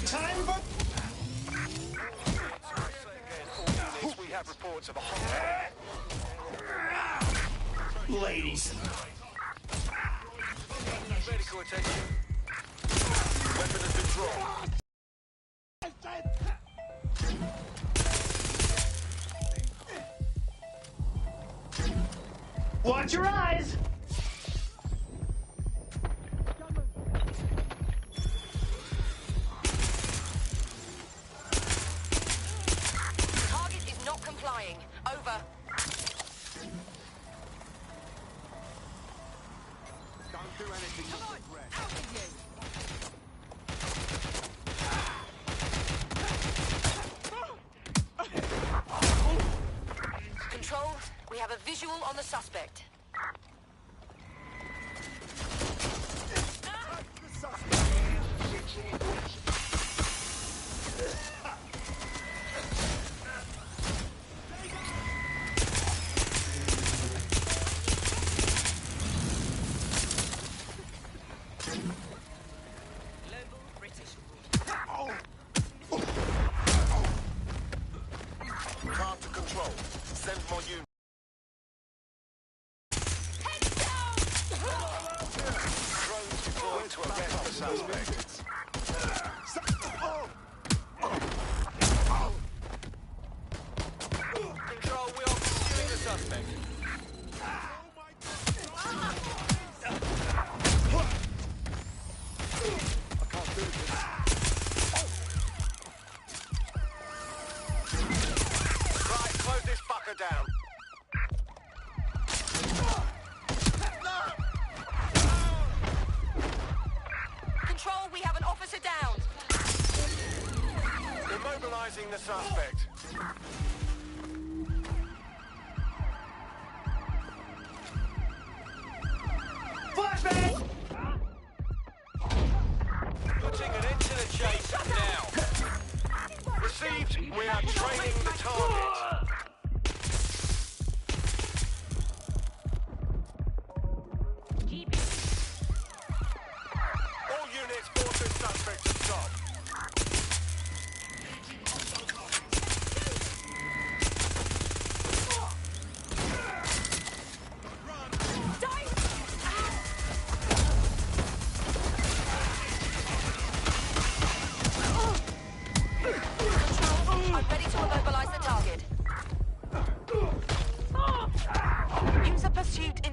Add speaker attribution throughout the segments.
Speaker 1: Time for...
Speaker 2: We have reports of a hot...
Speaker 1: Ladies.
Speaker 2: Medical attention. Weapon has been dropped.
Speaker 1: Watch your eyes!
Speaker 3: Target is not complying. Over.
Speaker 2: Don't do anything.
Speaker 3: Come on, out with you. Control, we have a visual on the suspect.
Speaker 2: Time to control. Send more units. Drones deployed to arrest the suspect. Control, we are pursuing the suspect. I can't do this. Right, close this fucker down.
Speaker 3: Control, we have an officer down.
Speaker 2: Immobilizing the suspect.
Speaker 1: Flashbang!
Speaker 2: Putting an end to the chase now. Received. We are training the target. All units force this suspect to stop.
Speaker 3: I'm ready to immobilize the target. User pursuit in...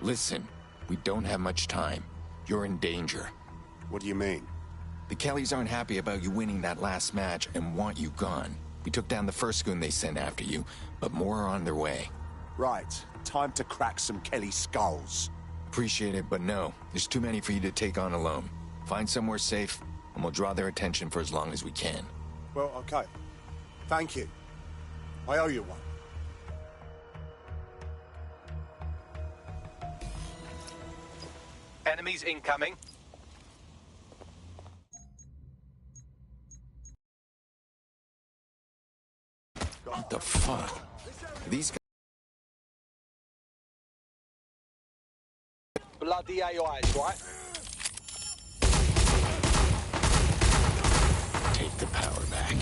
Speaker 4: Listen, we don't have much time. You're in danger.
Speaker 5: What do you mean?
Speaker 4: The Kellys aren't happy about you winning that last match and want you gone. We took down the first goon they sent after you, but more are on their way.
Speaker 5: Right. Time to crack some Kelly skulls.
Speaker 4: Appreciate it, but no. There's too many for you to take on alone. Find somewhere safe, and we'll draw their attention for as long as we can.
Speaker 5: Well, okay. Thank you. I owe you one.
Speaker 2: Enemies incoming.
Speaker 4: What the fuck? These guys
Speaker 2: bloody AIs, right?
Speaker 4: Take the power back.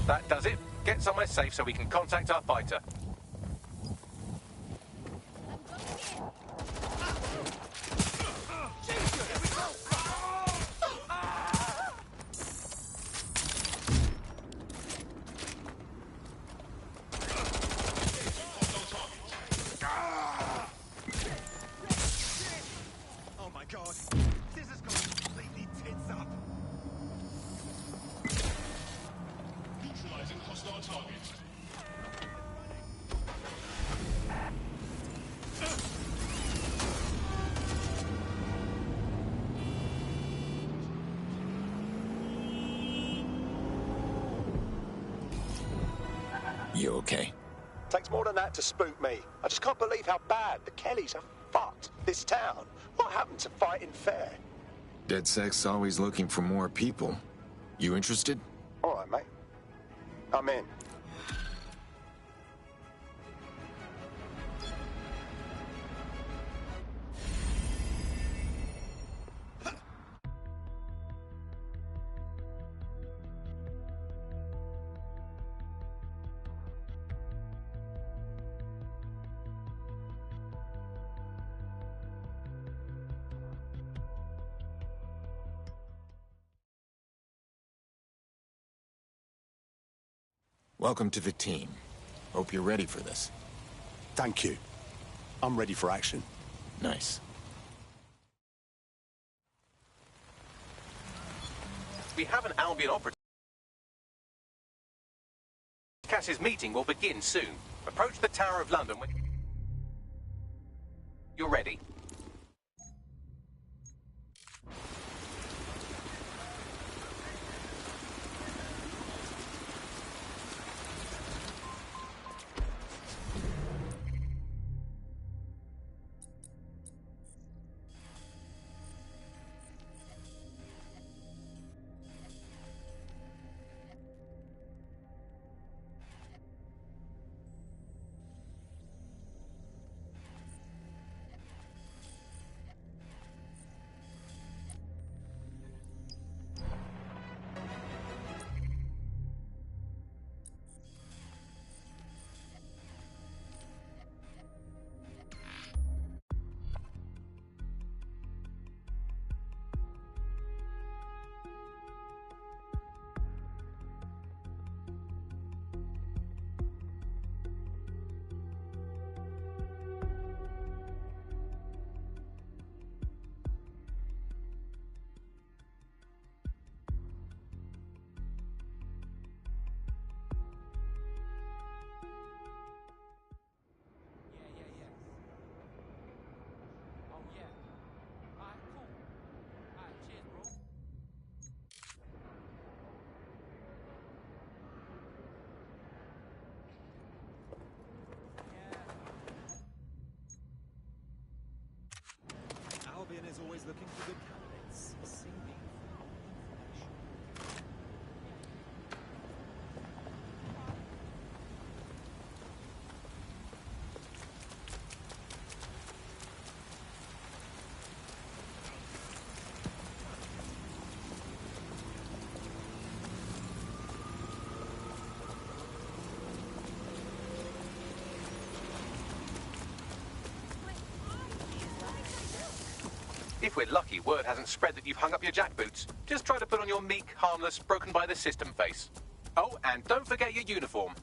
Speaker 6: That does it. Get somewhere safe so we can contact our fighter.
Speaker 7: Oh my god. This has gone completely tits up.
Speaker 8: Neutralizing hostile target.
Speaker 4: You okay?
Speaker 5: Takes more than that to spook me. I just can't believe how bad the Kellys have fucked this town. What happened to fighting fair?
Speaker 4: DedSec's always looking for more people. You interested?
Speaker 5: All right, mate. I'm in.
Speaker 4: Welcome to the team. Hope you're ready for this.
Speaker 5: Thank you. I'm ready for action.
Speaker 4: Nice.
Speaker 6: We have an Albion operative. Cass's meeting will begin soon. Approach the Tower of London when you're ready.
Speaker 7: Albion is always looking for good candidates. Seeming foul information.
Speaker 6: If we're lucky, word hasn't spread that you've hung up your jackboots. Just try to put on your meek, harmless, broken by the system face. Oh, and don't forget your uniform.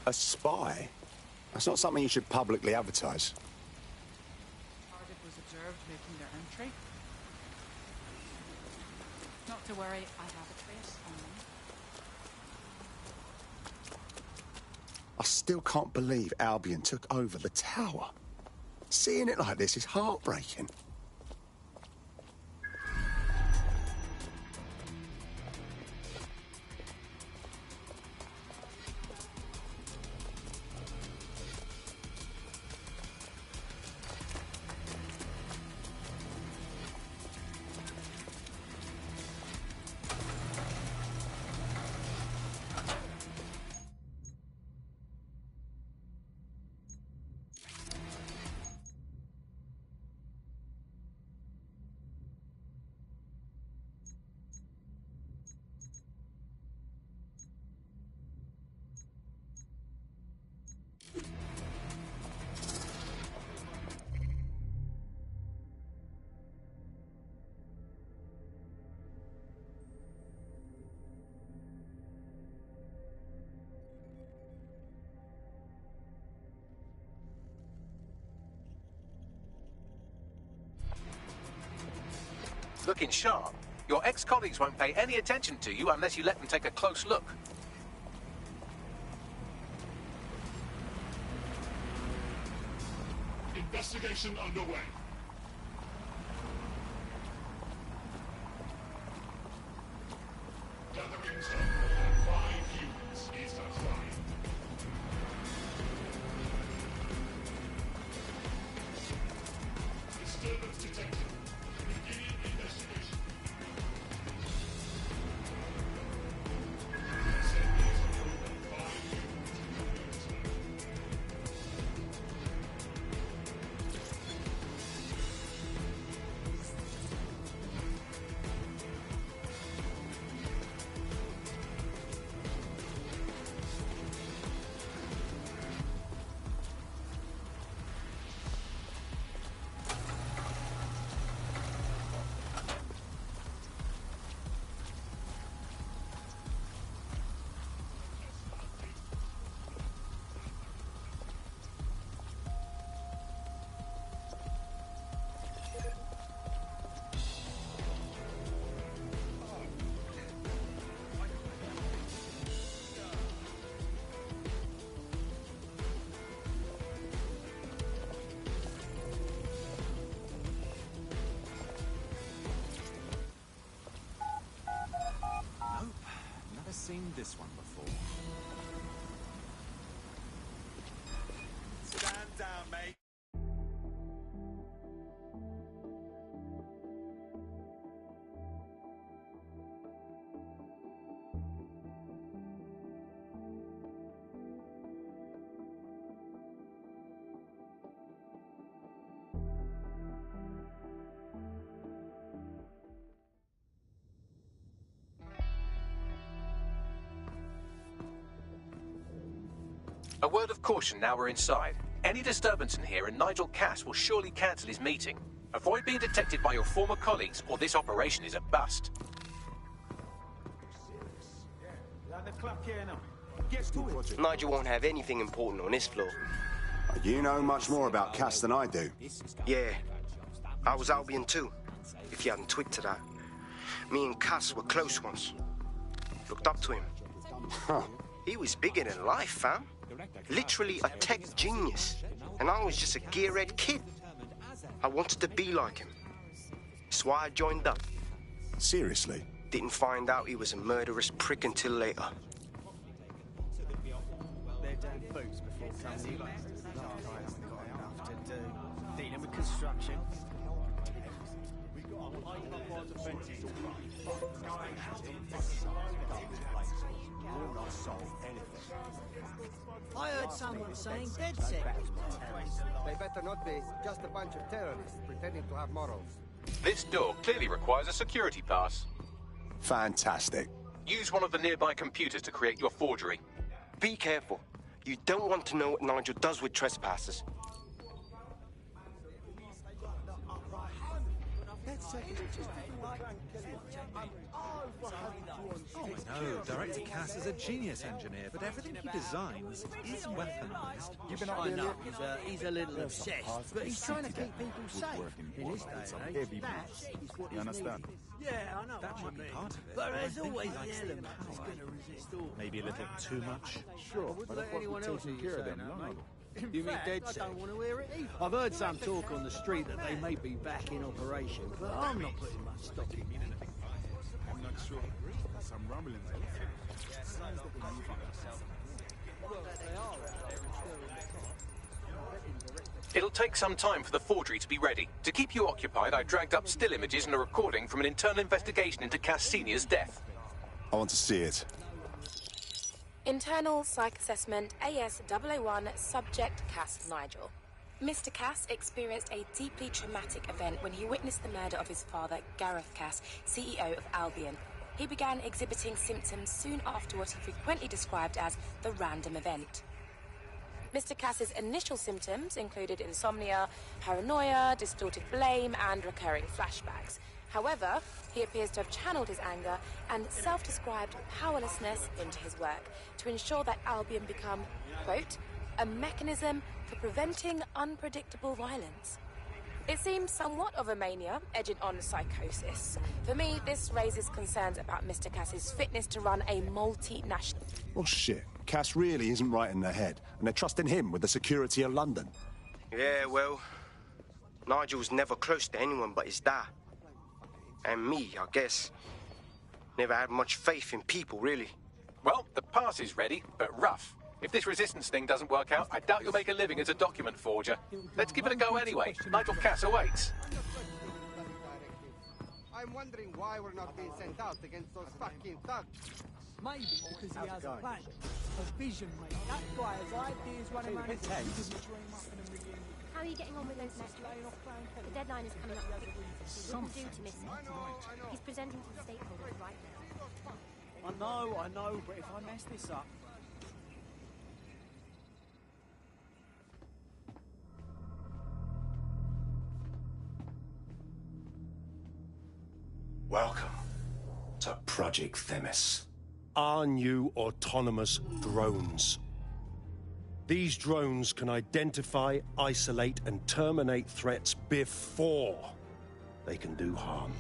Speaker 5: A spy? That's not something you should publicly advertise.
Speaker 7: Target was
Speaker 8: observed making their entry. Not to worry, I have a trace on them.
Speaker 5: I still can't believe Albion took over the tower. Seeing it like this is heartbreaking.
Speaker 6: Looking sharp. Your ex-colleagues won't pay any attention to you unless you let them take a close look.
Speaker 9: Investigation underway. Gathering some 5 units east outside. Disturbance detected. Beginning investigation. Assemblies are over 5 units.
Speaker 7: Nope, never seen this one before. Stand down, mate.
Speaker 6: A word of caution now we're inside. Any disturbance in here and Nigel Cass will surely cancel his meeting. Avoid being detected by your former colleagues or this operation is a bust.
Speaker 10: Nigel won't have anything important on this floor.
Speaker 5: You know much more about Cass than I do.
Speaker 10: Yeah, I was Albion too, if you hadn't twigged to that. Me and Cass were close once. Looked up to him.
Speaker 5: Huh.
Speaker 10: He was bigger than life, fam. Literally a tech genius. And I was just a gearhead kid. I wanted to be like him. That's why I joined up.
Speaker 5: Seriously?
Speaker 10: Didn't find out he was a murderous prick until later.
Speaker 11: They're damn boots before coming. Guys got enough to do. Dealing with construction.
Speaker 1: I heard someone saying dead set.
Speaker 12: They better not be just a bunch of terrorists pretending to have morals.
Speaker 6: This door clearly requires a security pass.
Speaker 5: Fantastic.
Speaker 6: Use one of the nearby computers to create your forgery.
Speaker 10: Be careful. You don't want to know what Nigel does with trespassers.
Speaker 12: That second
Speaker 7: Oh, I know. Director Cass is a genius engineer, but everything he designs is weaponized.
Speaker 11: I know, he's a little obsessed, but he's trying to keep people safe. In this day and age, that is what is needed. Yeah, I know
Speaker 7: That might be part of it.
Speaker 11: But there's
Speaker 7: I think
Speaker 11: always
Speaker 7: he likes
Speaker 11: the
Speaker 7: the
Speaker 11: element that's
Speaker 7: power.
Speaker 11: going to resist all.
Speaker 7: Maybe a little too much.
Speaker 12: Sure,
Speaker 11: I wouldn't
Speaker 12: but
Speaker 11: let
Speaker 12: I thought
Speaker 11: anyone
Speaker 12: we'd
Speaker 11: else
Speaker 12: taken
Speaker 11: hear
Speaker 12: care
Speaker 11: you
Speaker 12: of them
Speaker 11: saying
Speaker 12: long
Speaker 11: that,
Speaker 12: ago.
Speaker 11: mate. In fact, I don't want to hear it either. I've heard some talk on the street that they may be back in operation, but I'm not putting much stock in it.
Speaker 12: I'm not sure. There's some rumblings. Signs that we're moving ourselves.
Speaker 6: It'll take some time for the forgery to be ready. To keep you occupied, I dragged up still images and a recording from an internal investigation into Cass Senior's death.
Speaker 5: I want to see it.
Speaker 13: Internal Psych Assessment AS001 Subject Cass Nigel. Mr. Cass experienced a deeply traumatic event when he witnessed the murder of his father, Gareth Cass, CEO of Albion. He began exhibiting symptoms soon after what he frequently described as the random event. Mr. Cass's initial symptoms included insomnia, paranoia, distorted blame, and recurring flashbacks. However, he appears to have channeled his anger and self-described powerlessness into his work to ensure that Albion become, quote, a mechanism for preventing unpredictable violence. It seems somewhat of a mania, edging on psychosis. For me, this raises concerns about Mr. Cass's fitness to run a multinational...
Speaker 5: Well, shit. Cass really isn't right in the head, and they're trusting him with the security of London.
Speaker 10: Yeah, well, Nigel's never close to anyone but his dad. And me, I guess. Never had much faith in people, really.
Speaker 6: Well, the pass is ready, but rough. If this resistance thing doesn't work out, I doubt you'll make a living as a document forger. Let's give it a go anyway. Nigel Cass awaits.
Speaker 12: I'm wondering why we're not being sent out against those fucking thugs.
Speaker 1: Maybe because he has a plan. A vision, mate. That guy has ideas running around his head.
Speaker 14: How are you getting on with those metrics? The deadline is coming up quickly. We wouldn't do to miss it. He's presenting to the stakeholders right now.
Speaker 11: I know, but if I mess this up...
Speaker 15: Welcome to Project Themis. Our new autonomous drones. These drones can identify, isolate, and terminate threats before they can do harm.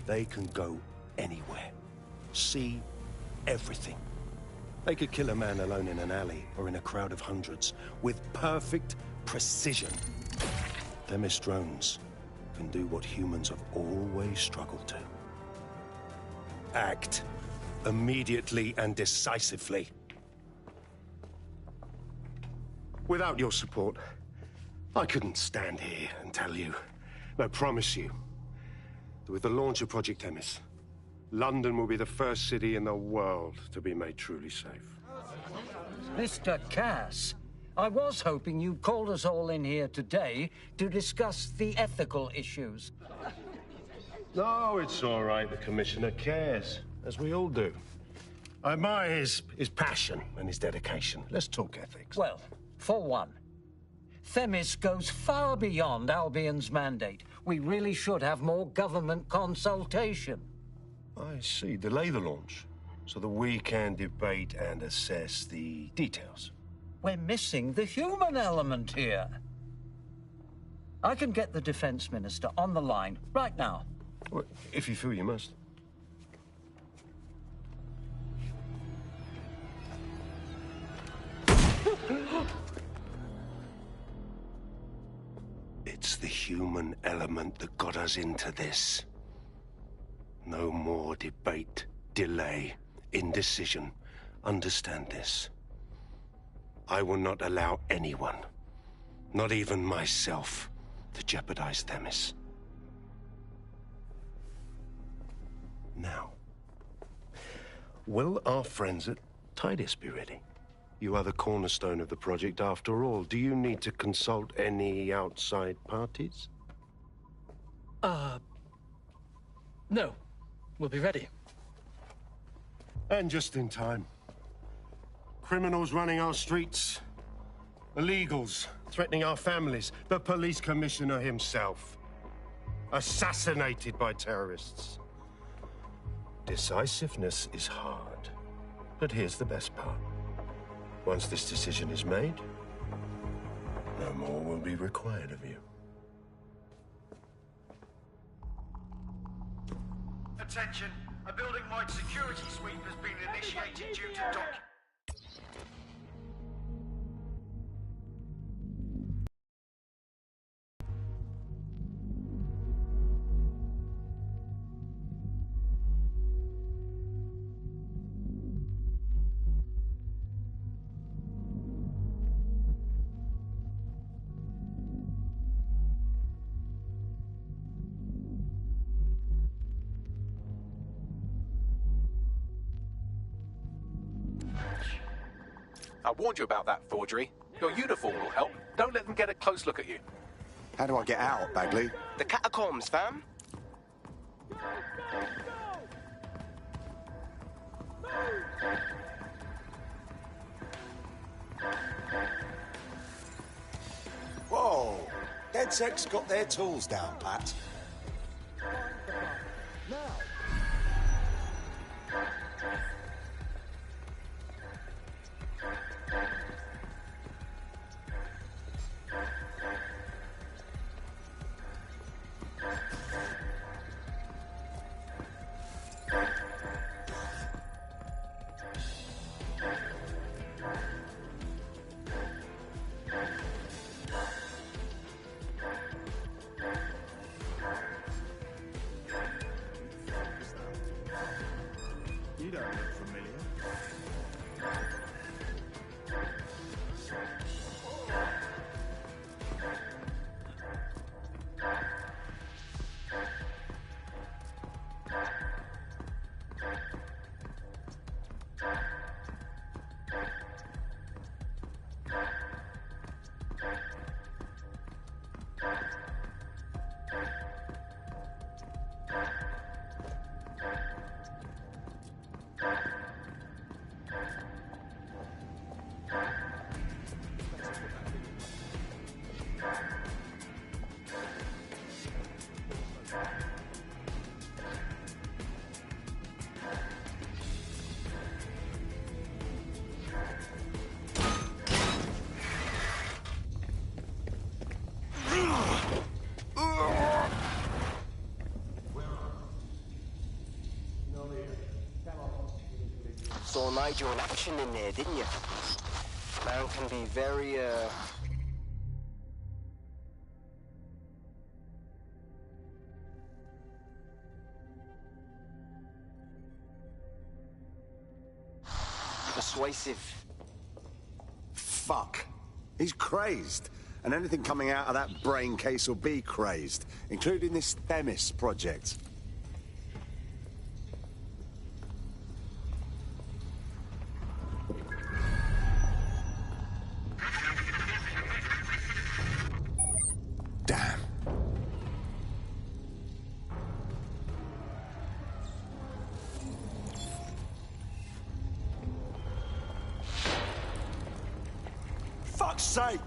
Speaker 15: They can go anywhere, see everything. They could kill a man alone in an alley or in a crowd of hundreds with perfect precision. Themis drones can do what humans have always struggled to. Act immediately and decisively. Without your support, I couldn't stand here and tell you, no, promise you, that with the launch of Project Themis, London will be the first city in the world to be made truly safe.
Speaker 16: Mr. Cass, I was hoping you'd called us all in here today to discuss the ethical issues.
Speaker 15: No, it's all right. The Commissioner cares, as we all do. I admire his passion and his dedication. Let's talk ethics.
Speaker 16: Well, for one, Themis goes far beyond Albion's mandate. We really should have more government consultation.
Speaker 15: I see. Delay the launch so that we can debate and assess the details.
Speaker 16: We're missing the human element here. I can get the Defense Minister on the line right now.
Speaker 15: Well, if you feel you must. It's the human element that got us into this. No more debate, delay, indecision. Understand this. I will not allow anyone, not even myself, to jeopardize Themis. Now, will our friends at Tidus be ready? You are the cornerstone of the project after all. Do you need to consult any outside parties?
Speaker 17: No. We'll be ready.
Speaker 15: And just in time. Criminals running our streets. Illegals threatening our families. The police commissioner himself. assassinated by terrorists. Decisiveness is hard, but here's the best part. Once this decision is made, no more will be required of you.
Speaker 18: Attention, a building-wide security sweep has been initiated due to document.
Speaker 6: I warned you about that forgery. Your uniform will help. Don't let them get a close look at you.
Speaker 5: How do I get out, Bagley?
Speaker 10: The catacombs, fam.
Speaker 5: Whoa! DedSec's got their tools down, Pat.
Speaker 12: You don't look familiar.
Speaker 10: Saw Nigel in action in there, didn't you? Man can be very, persuasive.
Speaker 5: Fuck. He's crazed. And anything coming out of that brain case will be crazed, including this Themis project. Damn. Fuck's sake!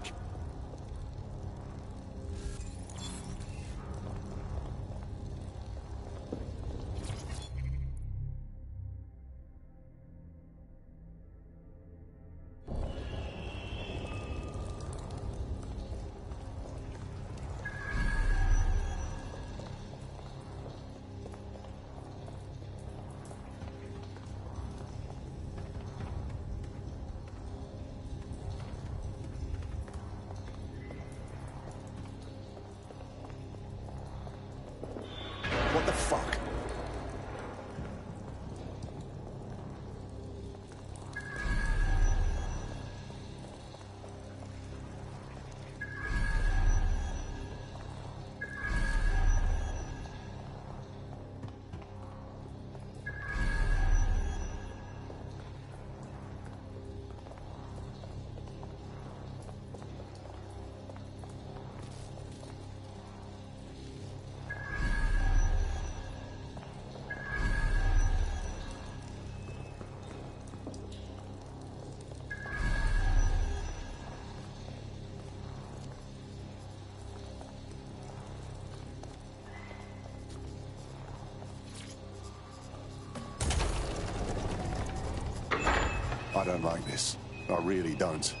Speaker 19: I don't like this. I really don't.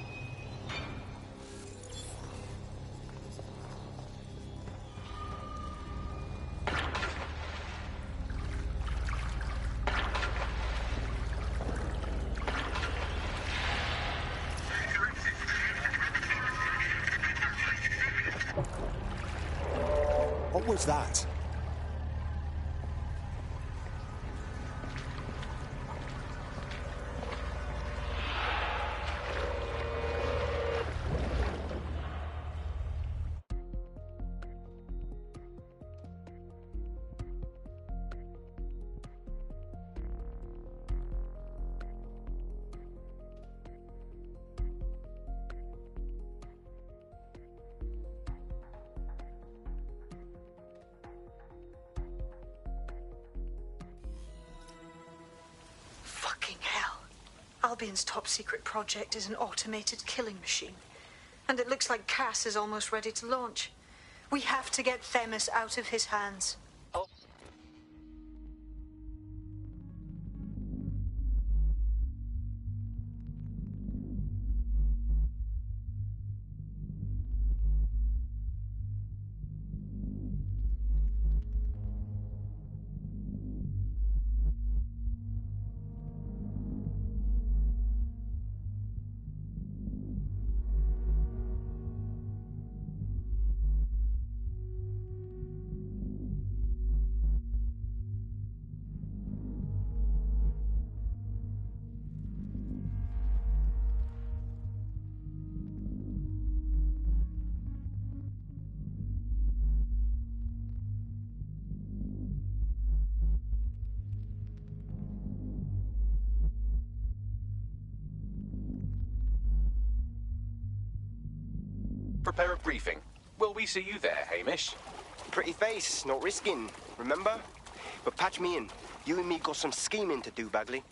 Speaker 19: What was that?
Speaker 20: Fucking hell. Albion's top secret project is an automated killing machine. And it looks like Cass is almost ready to launch. We have to get Themis out of his hands.
Speaker 6: Prepare a briefing. Will we see you there, Hamish?
Speaker 10: Pretty face, not risking, remember? But patch me in. You and me got some scheming to do, Bagley.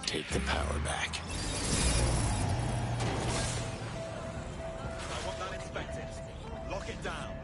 Speaker 4: Take the power back.
Speaker 7: I want that inspected. Lock it down.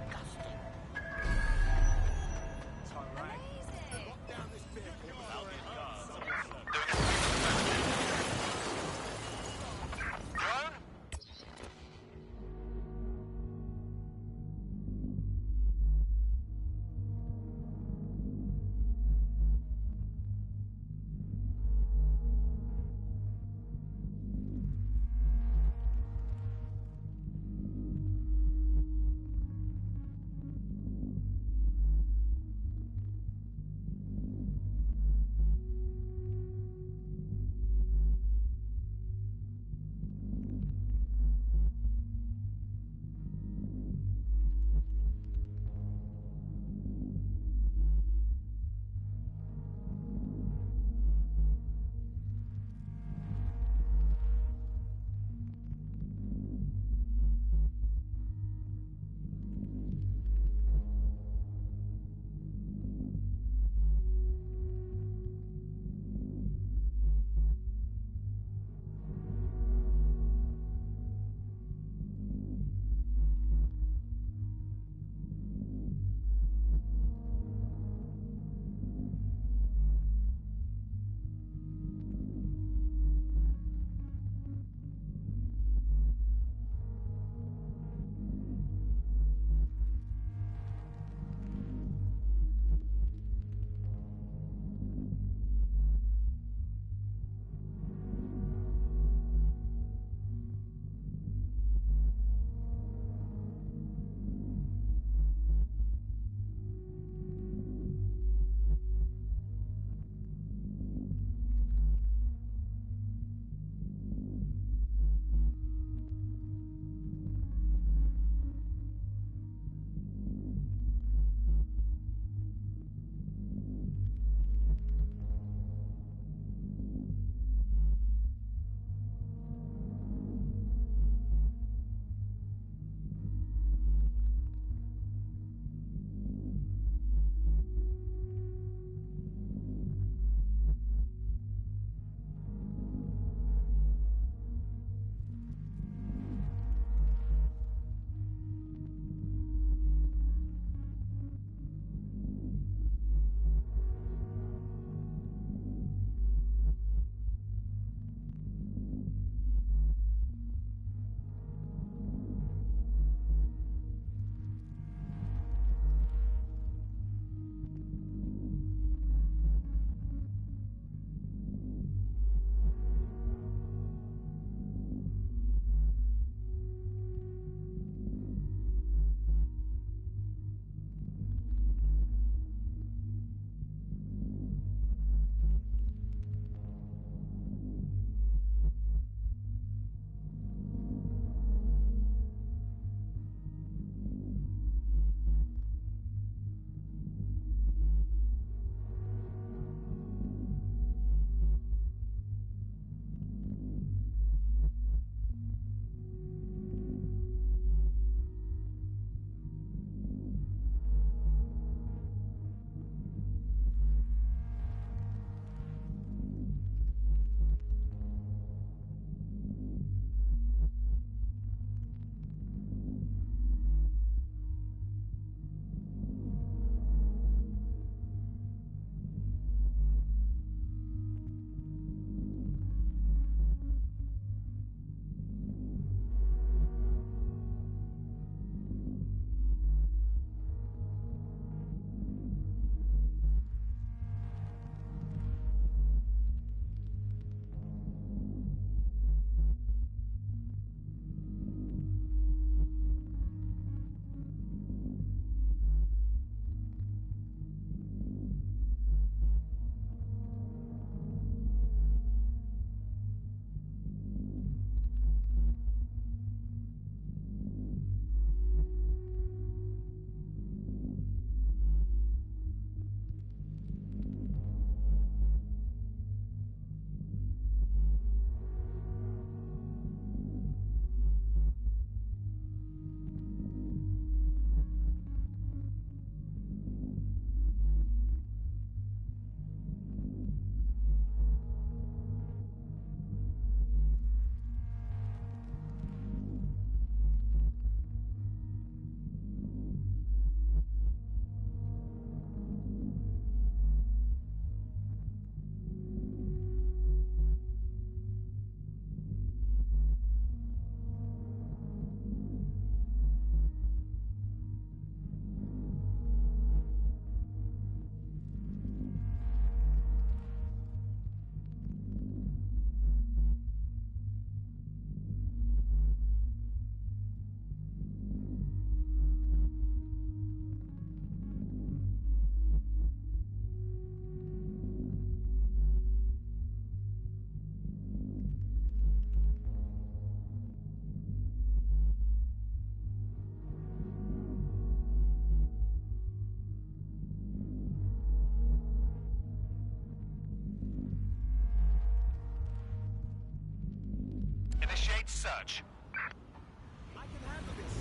Speaker 2: search.
Speaker 1: I can handle this.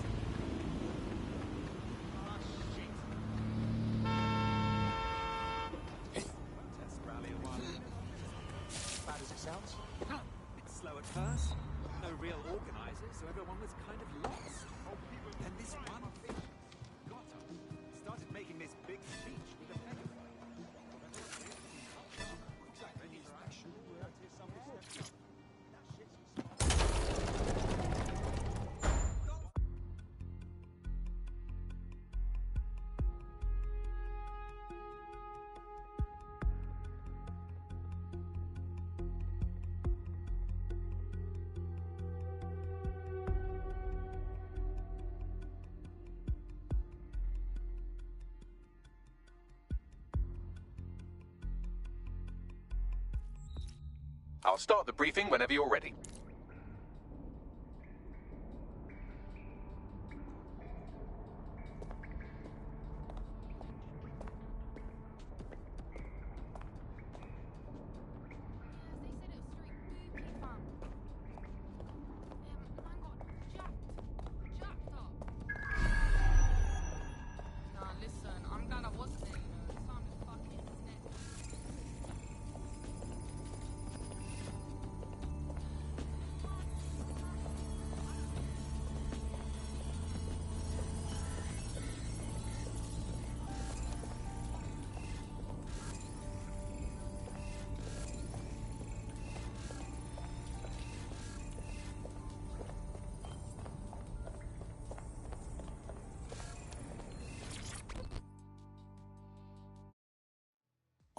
Speaker 7: Protest rally a while ago.
Speaker 1: As bad as it sounds.
Speaker 7: Bit slow at first. No real organisers, so everyone was kind of lost. And this one got up, started making this big speech with a megaphone.
Speaker 6: I'll start the briefing whenever you're ready.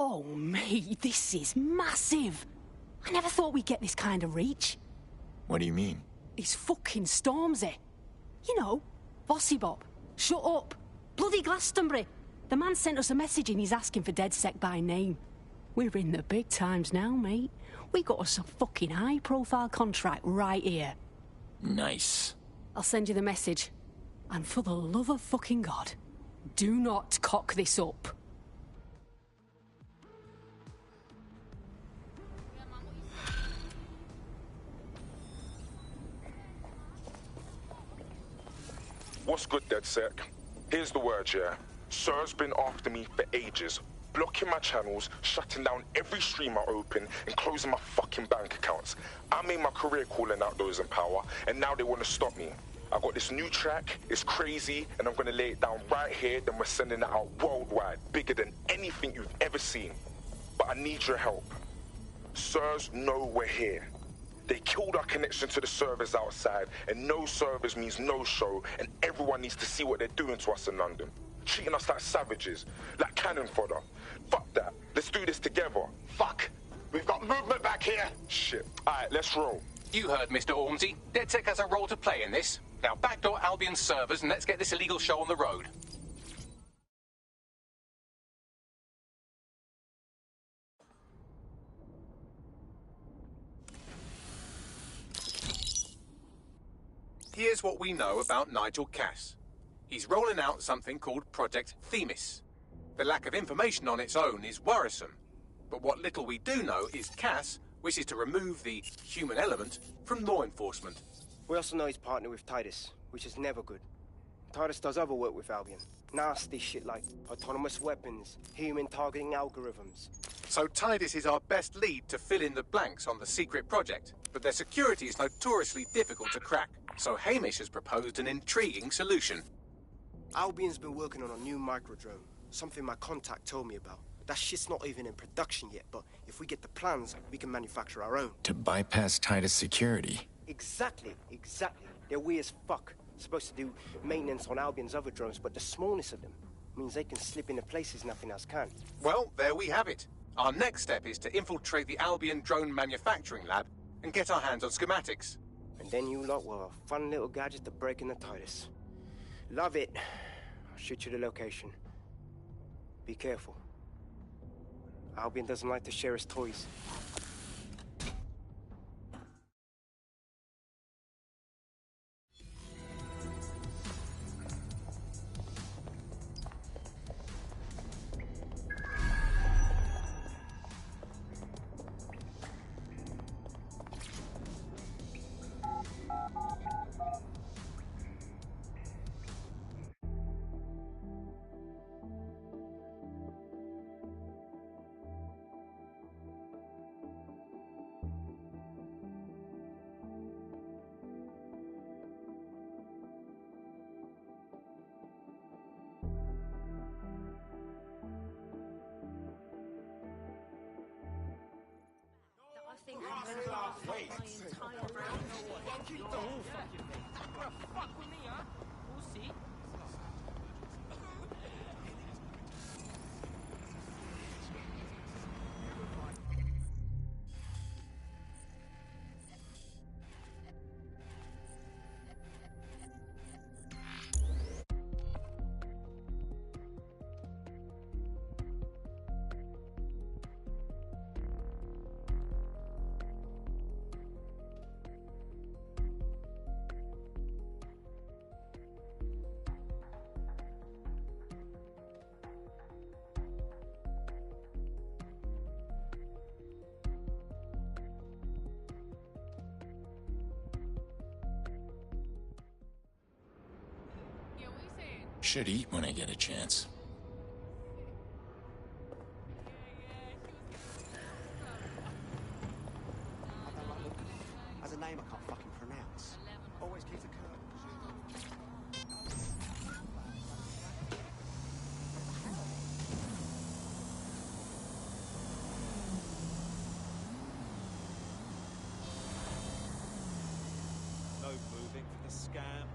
Speaker 21: Oh, mate, this is massive. I never thought we'd get this kind of reach.
Speaker 4: What do you mean?
Speaker 21: It's fucking Stormzy. You know, Bossy Bob. Shut up. Bloody Glastonbury. The man sent us a message and he's asking for DedSec by name. We're in the big times now, mate. We got us a fucking high-profile contract right here.
Speaker 4: Nice.
Speaker 21: I'll send you the message. And for the love of fucking God, do not cock this up.
Speaker 22: What's good, DedSec? Here's the word, yeah? Sir's been after me for ages, blocking my channels, shutting down every stream I open, and closing my fucking bank accounts. I made my career calling out those in power, and now they want to stop me. I got this new track, it's crazy, and I'm gonna lay it down right here, then we're sending it out worldwide, bigger than anything you've ever seen. But I need your help. Sirs know we're here. They killed our connection to the servers outside, and no servers means no show, and everyone needs to see what they're doing to us in London. Treating us like savages, like cannon fodder. Fuck that. Let's do this together.
Speaker 5: Fuck. We've got movement back here.
Speaker 22: Shit. Alright, let's roll.
Speaker 6: You heard Mr. Ormsey. DedSec has a role to play in this. Now backdoor Albion's servers and let's get this illegal show on the road. Here's what we know about Nigel Cass. He's rolling out something called Project Themis. The lack of information on its own is worrisome. But what little we do know is Cass wishes to remove the human element from law enforcement.
Speaker 10: We also know he's partnered with Titus, which is never good. Titus does other work with Albion. Nasty shit like autonomous weapons, human targeting algorithms.
Speaker 6: So Titus is our best lead to fill in the blanks on the secret project, but their security is notoriously difficult to crack. So Hamish has proposed an intriguing solution.
Speaker 10: Albion's been working on a new microdrone, something my contact told me about. That shit's not even in production yet, but if we get the plans, we can manufacture our own.
Speaker 4: To bypass Titus security?
Speaker 10: Exactly. They're weird as fuck. Supposed to do maintenance on Albion's other drones, but the smallness of them means they can slip into places nothing else can.
Speaker 6: Well, there we have it. Our next step is to infiltrate the Albion drone manufacturing lab and get our hands on schematics.
Speaker 10: And then you lot will have a fun little gadget to break into Titus. Love it. I'll shoot you the location. Be careful. Albion doesn't like to share his toys.
Speaker 11: Wait.
Speaker 3: Fuck with me, huh? We'll see.
Speaker 4: Should eat when I get a chance.
Speaker 11: I don't like looking at it. As a name I can't fucking pronounce. Always keeps a curtain.
Speaker 7: No moving for the scam.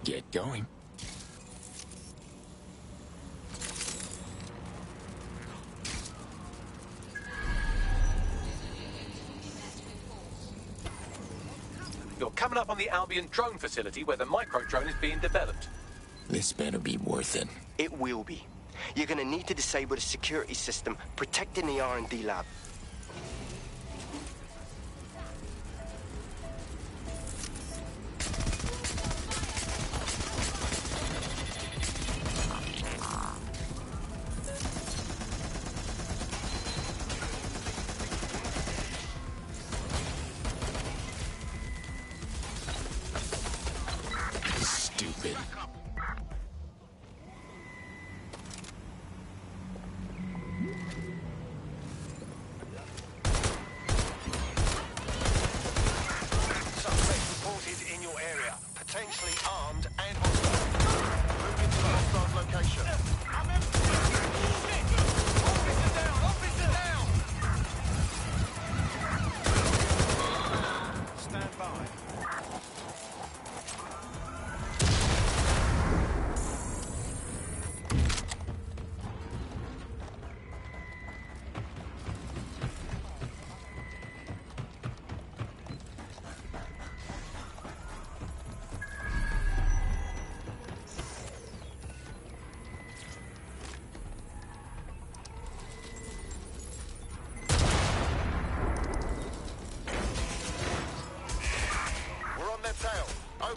Speaker 4: Get going.
Speaker 6: You're coming up on the Albion drone facility where the micro drone is being developed.
Speaker 4: This better be worth it.
Speaker 10: It will be. You're gonna need to disable the security system protecting the R&D lab.
Speaker 4: Stupid.
Speaker 5: Suspect reported in your area. Potentially armed and hostile. Moving to the hostile's location.
Speaker 2: Officer down! Officer down!
Speaker 7: Stand by.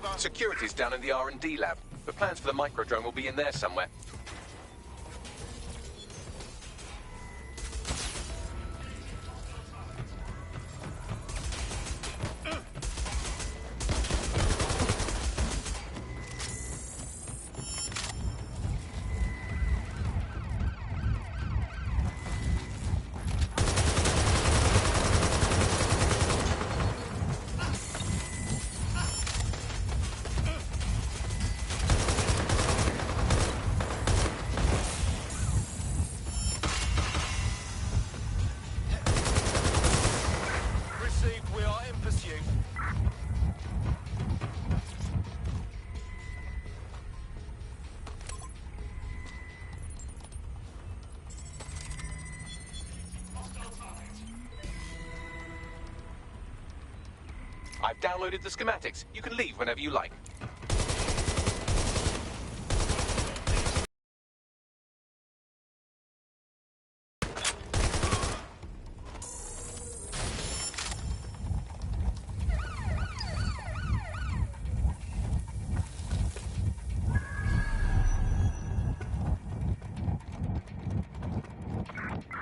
Speaker 2: over.
Speaker 6: Security's down in the R&D lab. The plans for the microdrone will be in there somewhere. I've downloaded the schematics. You can leave whenever you like.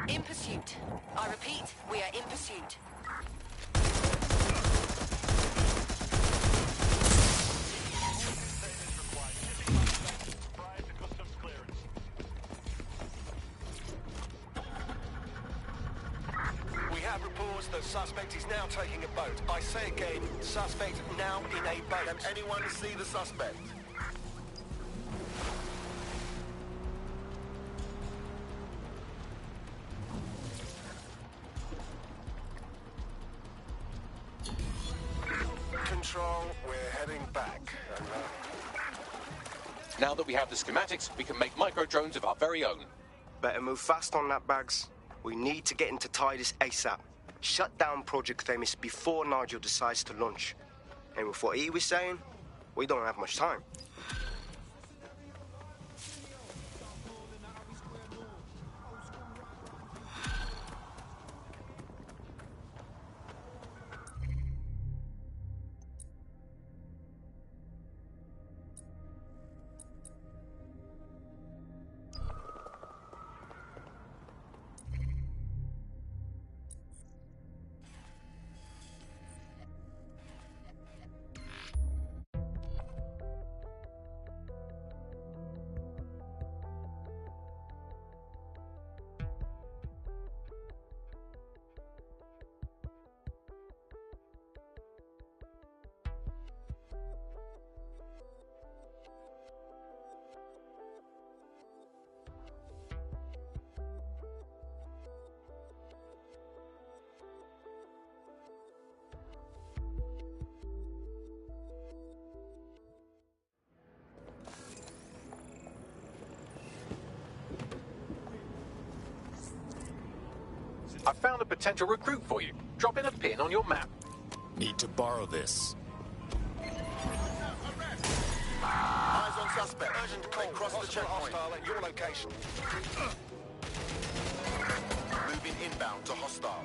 Speaker 8: In pursuit. I repeat, we are in pursuit.
Speaker 5: The suspect is now taking a boat. I say again, suspect now in a boat. Can anyone see the suspect? Control, we're heading back.
Speaker 6: Now that we have the schematics, we can make microdrones of our very own.
Speaker 10: Better move fast on that, Bags. We need to get into Titus ASAP. Shut down Project Themis before Nigel decides to launch. And with what he was saying, we don't have much time.
Speaker 6: I found a potential recruit for you. Drop in a pin on your map.
Speaker 4: Need to borrow this.
Speaker 5: Eyes on suspect. Urgent call. Cross the checkpoint. Hostile at your location. Moving inbound to hostile.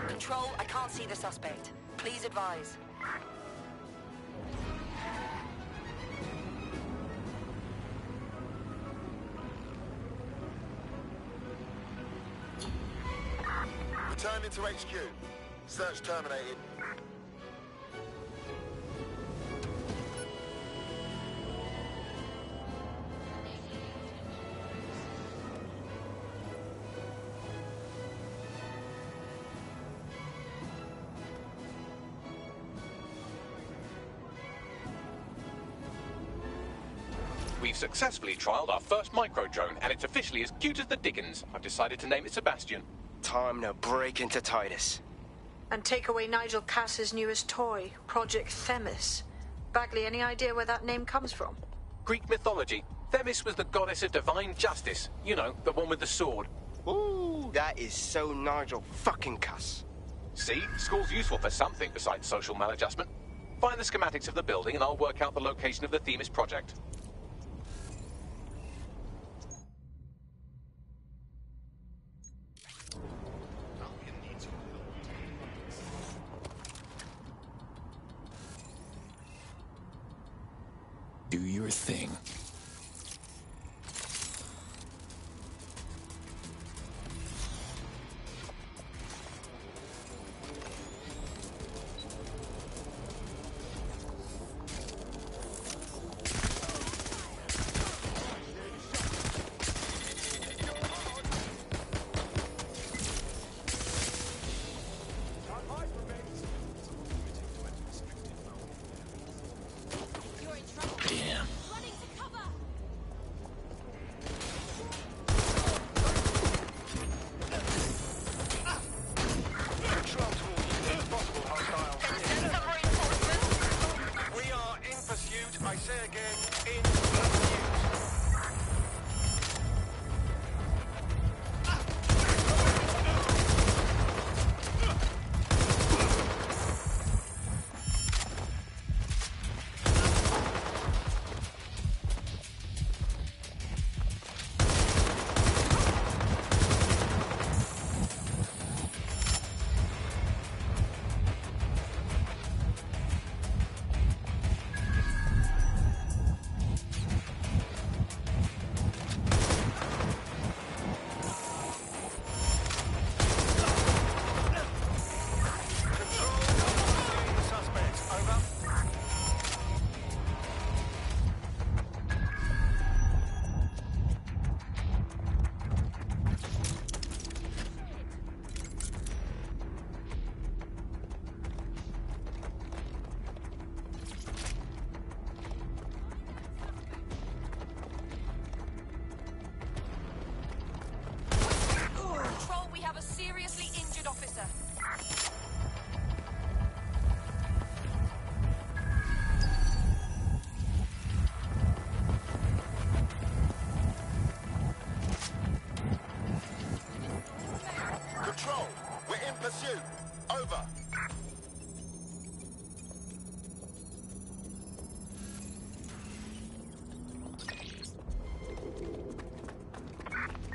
Speaker 8: Control, I can't see the suspect. Please advise.
Speaker 5: Return into HQ. Search terminated.
Speaker 6: We've successfully trialed our first microdrone, and it's officially as cute as the dickens. I've decided to name it Sebastian.
Speaker 10: Time to break into Titus.
Speaker 20: And take away Nigel Cass's newest toy, Project Themis. Bagley, any idea where that name comes from?
Speaker 6: Greek mythology. Themis was the goddess of divine justice. You know, the one with the sword.
Speaker 10: Ooh, that is so Nigel fucking Cass.
Speaker 6: See? School's useful for something besides social maladjustment. Find the schematics of the building and I'll work out the location of the Themis project.
Speaker 4: Do your thing.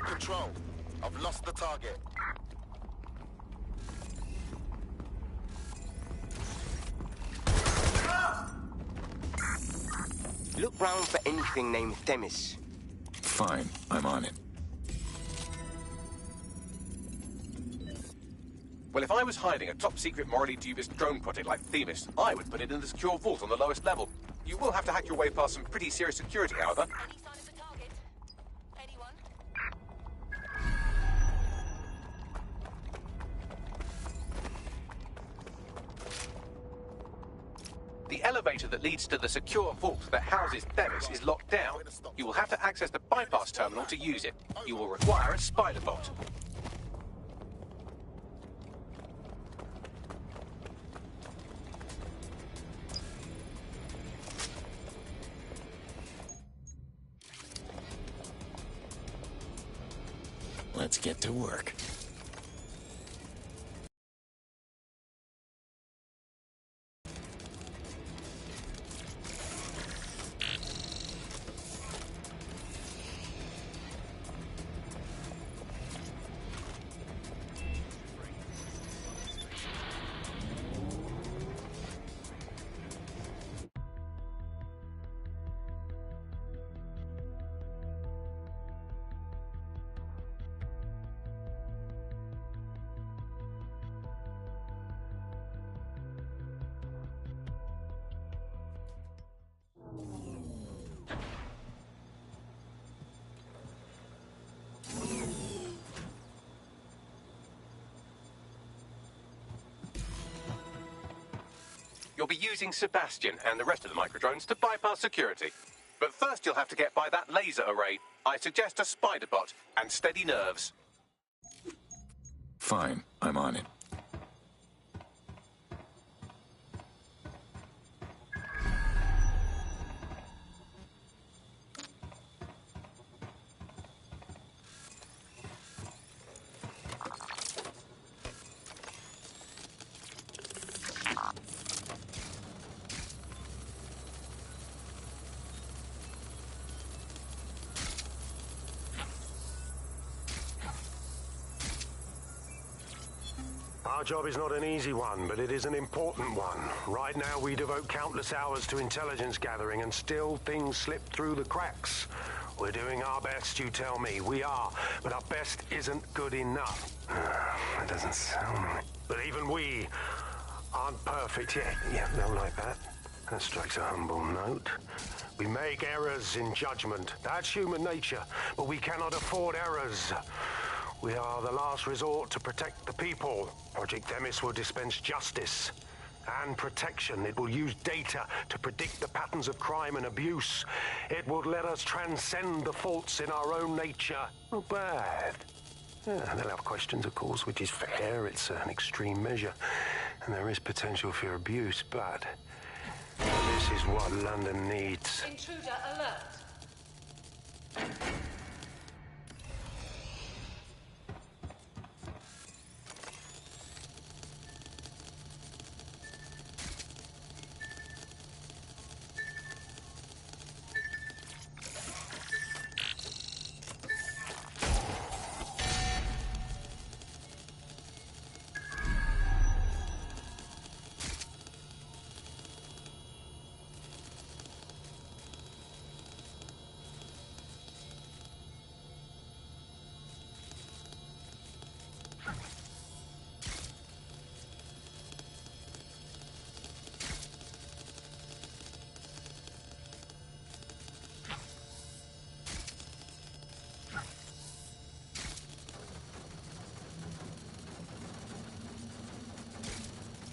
Speaker 22: Control, I've lost the target.
Speaker 10: Look round for anything named Themis.
Speaker 4: Fine, I'm on it.
Speaker 6: Well, if I was hiding a top-secret, morally dubious drone project like Themis, I would put it in the secure vault on the lowest level. You will have to hack your way past some pretty serious security, however.
Speaker 8: Any sign of the target? Anyone?
Speaker 6: The elevator that leads to the secure vault that houses Themis is locked down. You will have to access the bypass terminal to use it. You will require a spider bot.
Speaker 4: Let's get to work.
Speaker 6: You'll be using Sebastian and the rest of the microdrones to bypass security. But first you'll have to get by that laser array. I suggest a spider bot and steady nerves.
Speaker 4: Fine, I'm on it.
Speaker 15: Our job is not an easy one, but it is an important one. Right now, we devote countless hours to intelligence gathering, and still things slip through the cracks. We're doing our best, you tell me. We are, but our best isn't good enough. That doesn't sound right. But even we aren't perfect yet. Yeah, no, like that. That strikes a humble note. We make errors in judgment. That's human nature, but we cannot afford errors. We are the last resort to protect the people. Project Themis will dispense justice and protection. It will use data to predict the patterns of crime and abuse. It will let us transcend the faults in our own nature. Not bad. Yeah, they'll have questions, of course, which is fair. It's an extreme measure, and there is potential for abuse, but this is what London needs.
Speaker 8: Intruder alert.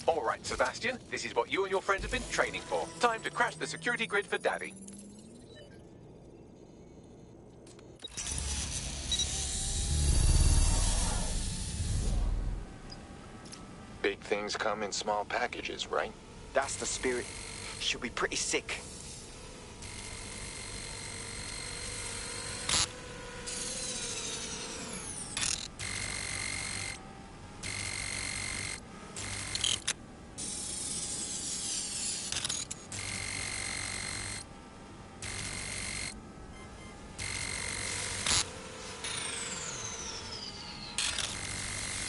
Speaker 6: All right, Sebastian, this is what you and your friends have been training for. Time to crash the security grid for Daddy.
Speaker 4: Big things come in small packages, right?
Speaker 10: That's the spirit. She'll be pretty sick.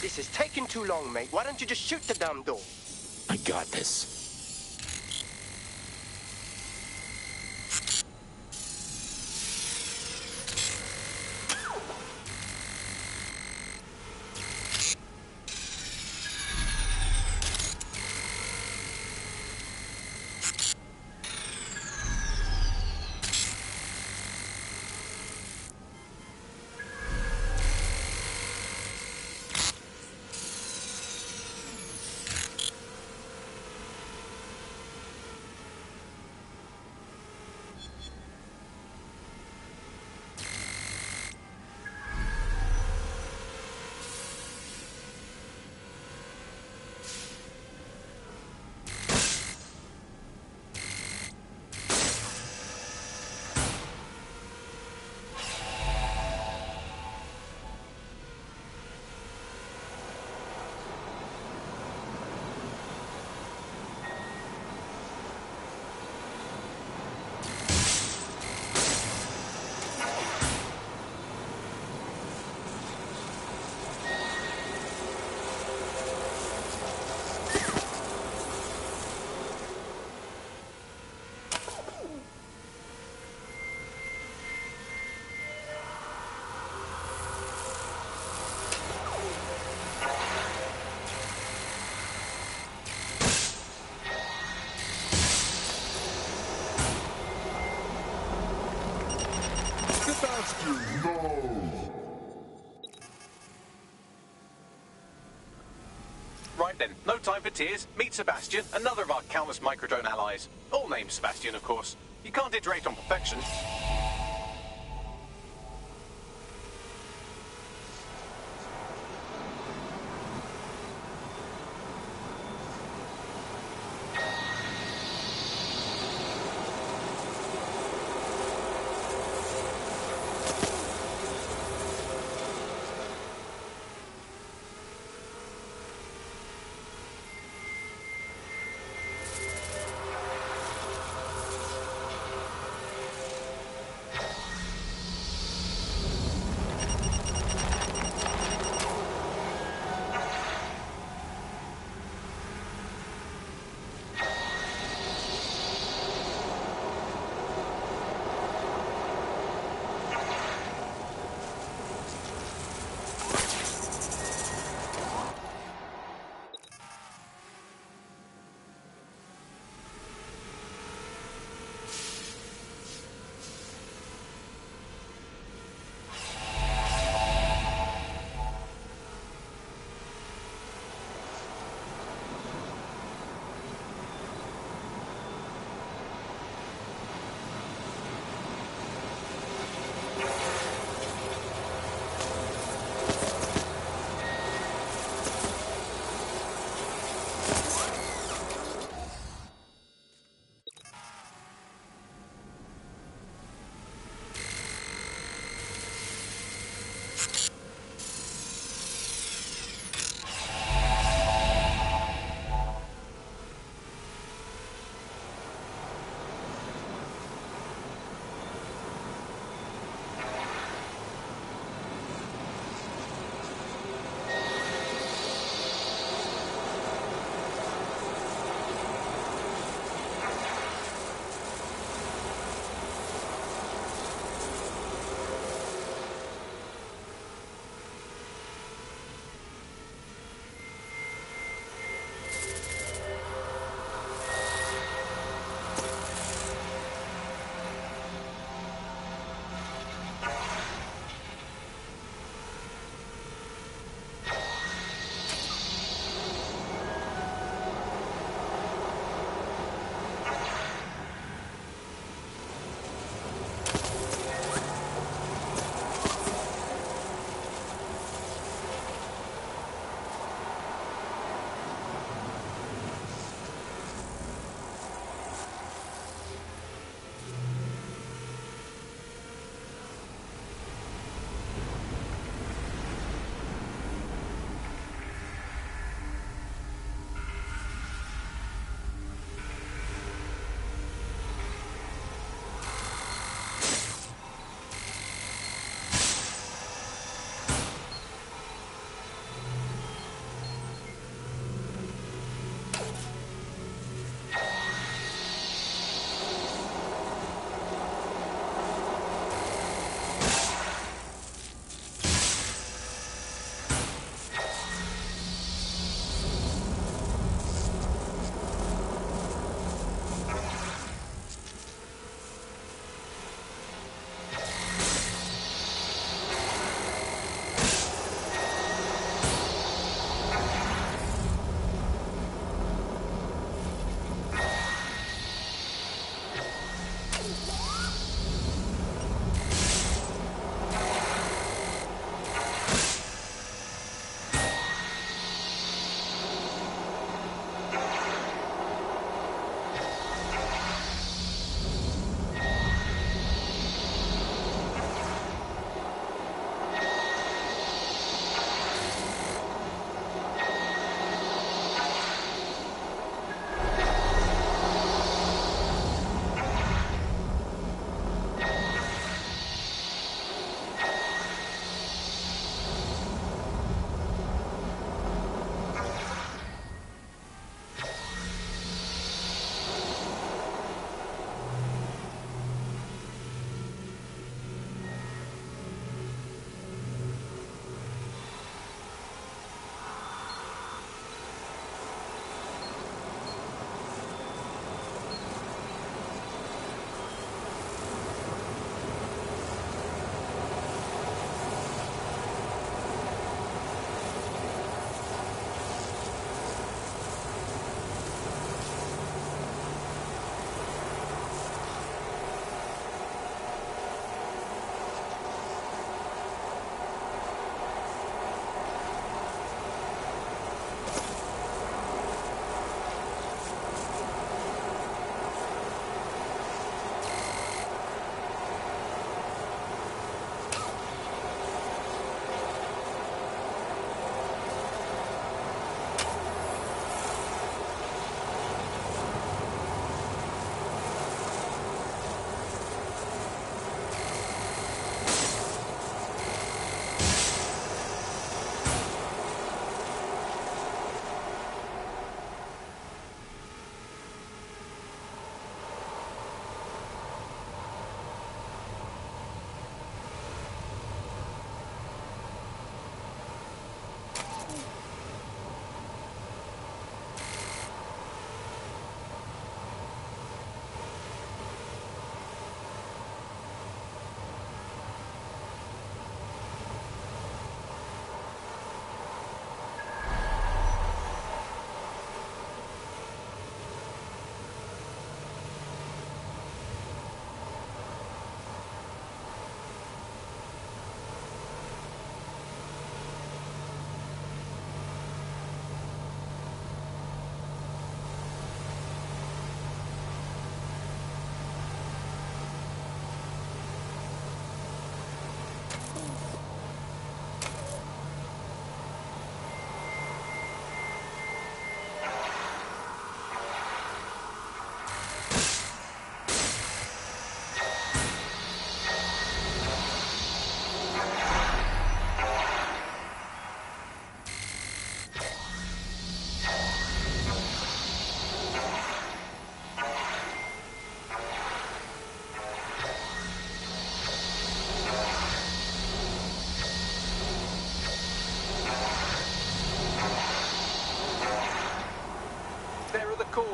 Speaker 10: This is taking too long, mate. Why don't you just shoot the damn door?
Speaker 4: I got this.
Speaker 6: Right then, no time for tears. Meet Sebastian, another of our countless microdrone allies. All named Sebastian, of course. You can't iterate on perfection.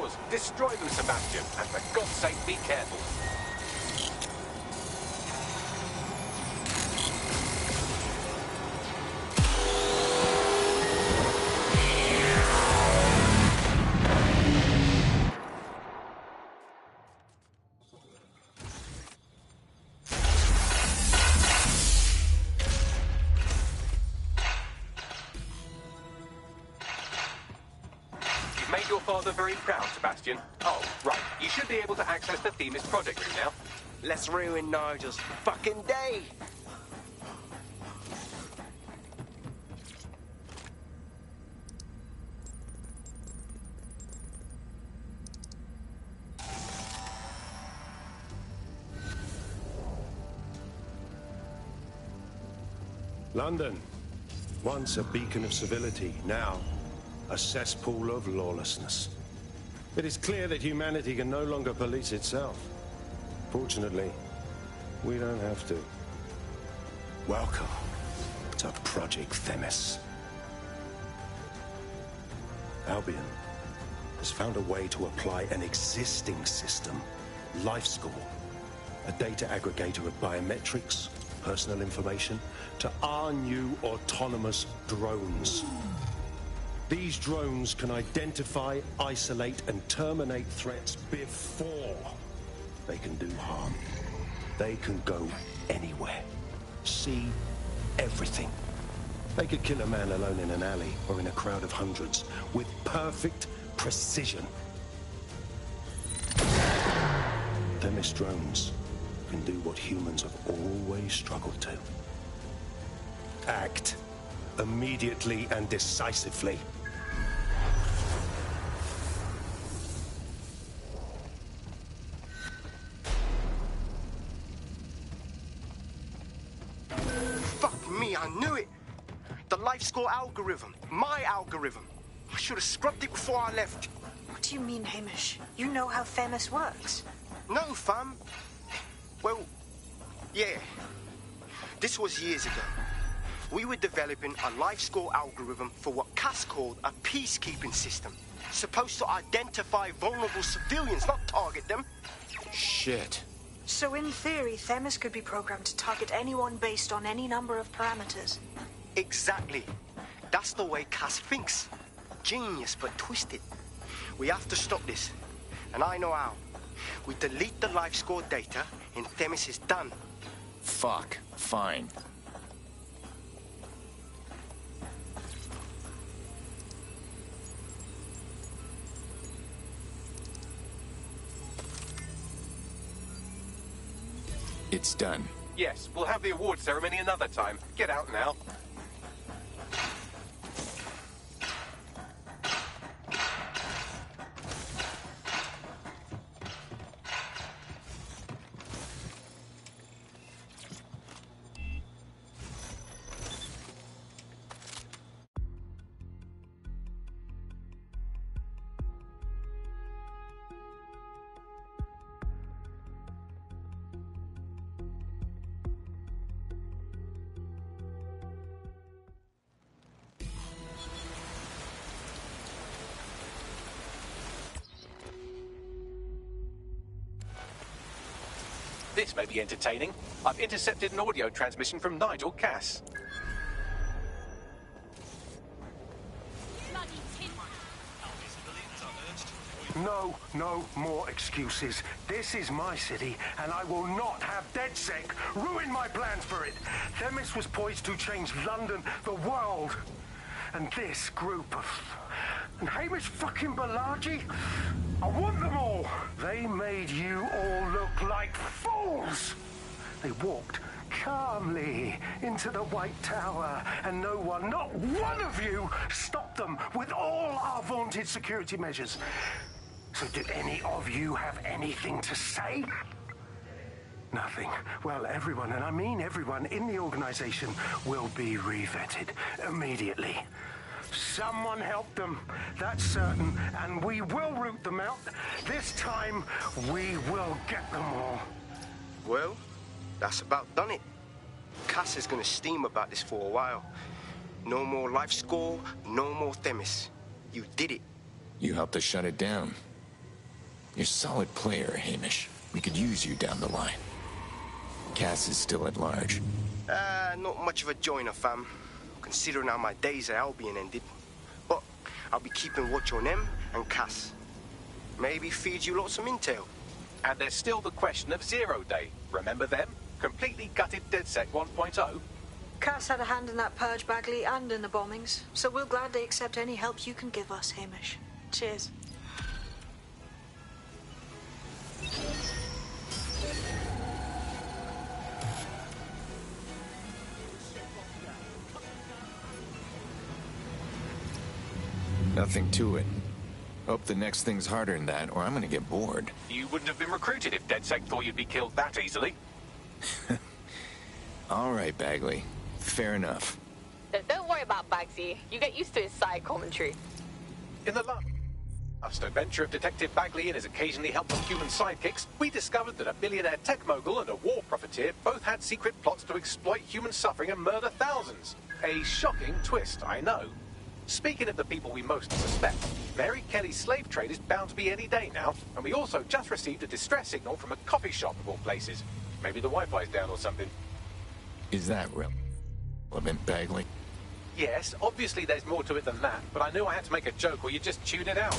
Speaker 6: yours. Destroy them, Sebastian. And for God's sake, be careful. Made your father very proud, Sebastian. Oh, right. You should be able to access the Themis project room now.
Speaker 10: Let's ruin Nigel's fucking day.
Speaker 15: London, once a beacon of civility, now a cesspool of lawlessness. It is clear that humanity can no longer police itself. Fortunately, we don't have to.
Speaker 19: Welcome to Project Themis.
Speaker 15: Albion has found a way to apply an existing system, LifeScore, a data aggregator of biometrics, personal information, to our new autonomous drones. These drones can identify, isolate, and terminate threats before they can do harm. They can go anywhere, see everything. They could kill a man alone in an alley or in a crowd of hundreds with perfect precision. Themis drones can do what humans have always struggled to. Act immediately and decisively.
Speaker 10: Fuck me, I knew it. The LifeScore algorithm. My algorithm. I should have scrubbed it before I left.
Speaker 20: What do you mean, Hamish? You know how Themis works.
Speaker 10: No, fam. Well, yeah. This was years ago. We were developing a LifeScore algorithm for what Cass called a peacekeeping system. Supposed to identify vulnerable civilians, not target them.
Speaker 4: Shit.
Speaker 20: So in theory, Themis could be programmed to target anyone based on any number of parameters.
Speaker 10: Exactly. That's the way Cass thinks. Genius, but twisted. We have to stop this. And I know how. We delete the LifeScore data, and Themis is done.
Speaker 4: Fuck. Fine. It's done.
Speaker 6: Yes, we'll have the award ceremony another time. Get out now. This may be entertaining. I've intercepted an audio transmission from Nigel Cass.
Speaker 15: No more excuses. This is my city, and I will not have DedSec ruin my plans for it. Themis was poised to change London, the world. And this group of... And Hamish fucking Balaji? I want them all! They made you all look like fools! They walked calmly into the White Tower, and no one, not one of you, stopped them with all our vaunted security measures. So do any of you have anything to say? Nothing. Well, everyone, and I mean everyone in the organization, will be re-vetted immediately. Someone help them, that's certain, and we will root them out. This time, we will get them all.
Speaker 10: Well, that's about done it. Cass is gonna steam about this for a while. No more LifeScore, no more Themis. You did it.
Speaker 4: You helped us shut it down. You're a solid player, Hamish. We could use you down the line. Cass is still at large.
Speaker 10: Not much of a joiner, fam. Considering how my days at Albion ended. But I'll be keeping watch on them and Cass. Maybe feed you lots of intel.
Speaker 6: And there's still the question of Zero Day. Remember them? Completely gutted DedSec 1.0?
Speaker 20: Cass had a hand in that purge, Bagley, and in the bombings. So we'll gladly accept any help you can give us, Hamish. Cheers.
Speaker 4: Nothing to it. Hope the next thing's harder than that, or I'm gonna get bored.
Speaker 6: You wouldn't have been recruited if DedSec thought you'd be killed that easily.
Speaker 4: All right, Bagley. Fair enough.
Speaker 9: Don't worry about Bagsy. You get used to his side commentary.
Speaker 6: In the last adventure of Detective Bagley and his occasionally helpful human sidekicks, we discovered that a billionaire tech mogul and a war profiteer both had secret plots to exploit human suffering and murder thousands. A shocking twist, I know. Speaking of the people we most suspect, Mary Kelly's slave trade is bound to be any day now, and we also just received a distress signal from a coffee shop of all places. Maybe the Wi-Fi's down or something.
Speaker 4: Is that relevant, Bagley?
Speaker 6: Yes, obviously there's more to it than that, but I knew I had to make a joke or you'd just tune it out.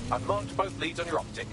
Speaker 6: I've marked both leads on your optic.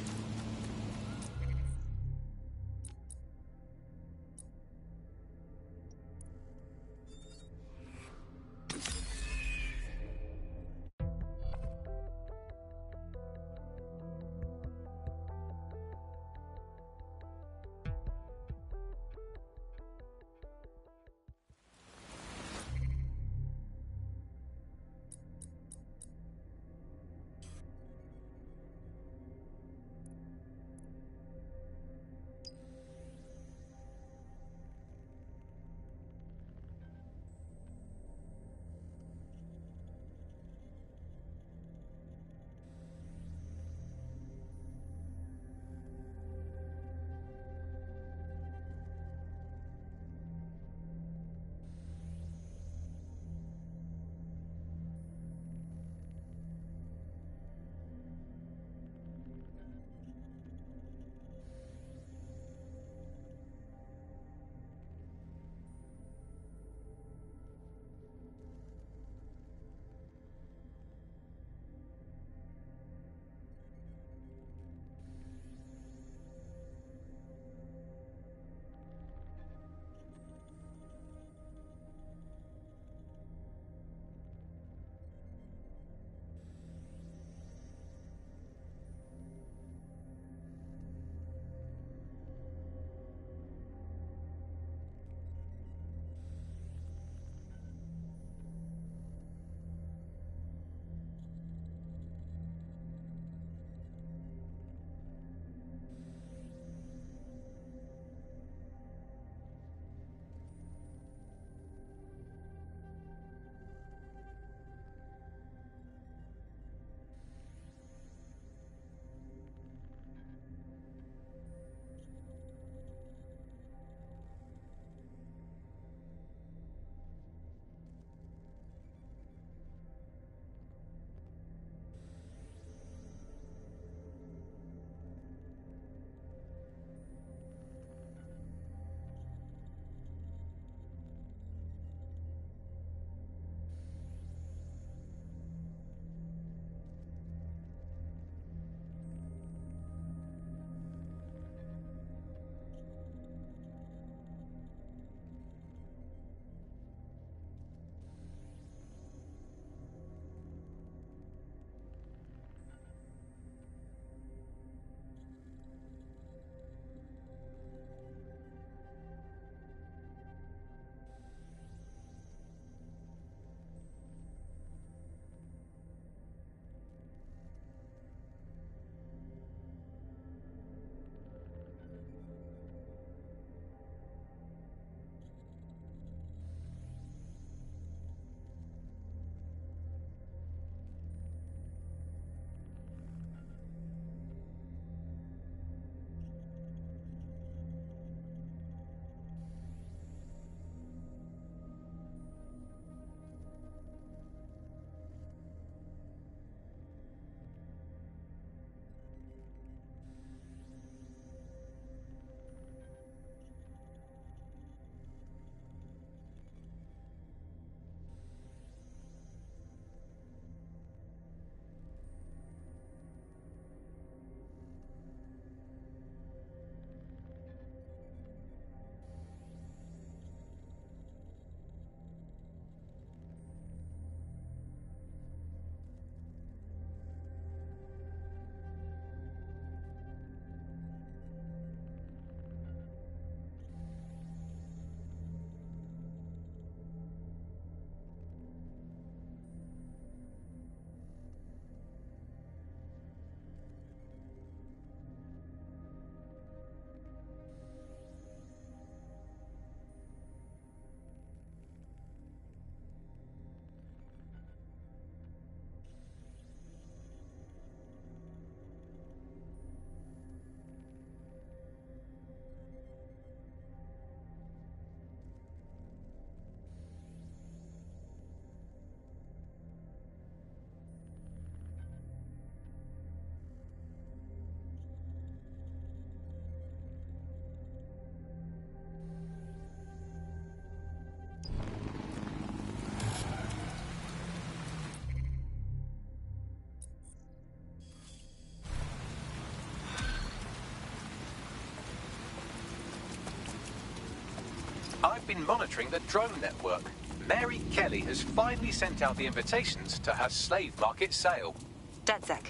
Speaker 6: I've been monitoring the drone network. Mary Kelly has finally sent out the invitations to her slave market sale.
Speaker 13: DedSec,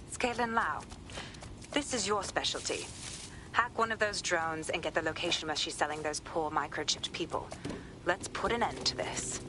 Speaker 13: it's Caitlin Lau. This is your specialty. Hack one of those drones and get the location where she's selling those poor microchipped people. Let's put an end to this.